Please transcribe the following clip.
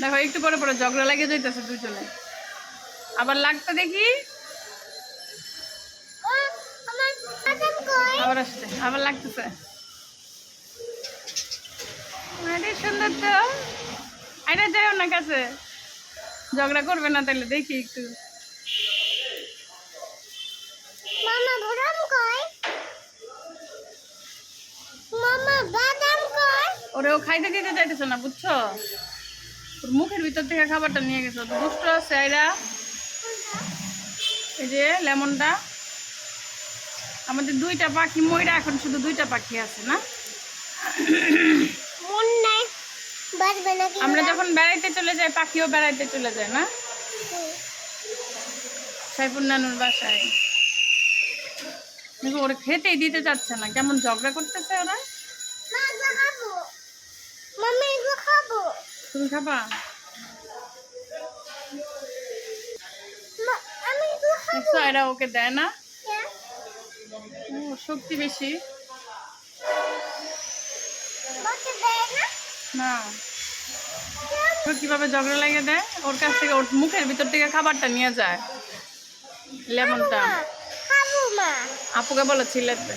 দেখো একটু পরে পরে ঝগড়া লাগিয়ে যাইতেছে দুজনে। আবার লাগতে দেখি, আবার আসছে, আবার লাগতেছে। সুন্দর তো, আইনা যাও না কাছে, ঝগড়া করবে না তাহলে দেখি একটু। ওরেও খাইতে দিতে চাইতেছে না, বুঝছো? ওর মুখের ভিতর থেকে খাবারটা নিয়ে গেছে। তো দুষ্ট আছে এরা। এই যে লেমনটা, আমাদের দুইটা পাখি ময়রা, এখন শুধু দুইটা পাখি আছে না। আমরা যখন বেড়াইতে চলে যাই পাখিও বেড়াইতে চলে যায় না সাইফুর নানুর বাসায়। দেখো ওরা খেতেই দিতে চাচ্ছে না, কেমন ঝগড়া করতেছে ওরা। তুমি খাবা? দেখছো এরা ওকে দেয় না, শক্তি বেশি না। কিভাবে ঝগড়া লাগে দেয়, ওর কাছ থেকে ওর মুখের ভিতর থেকে খাবারটা নিয়ে যায় লেমনটা। আপুকে বলো ছিলেতে।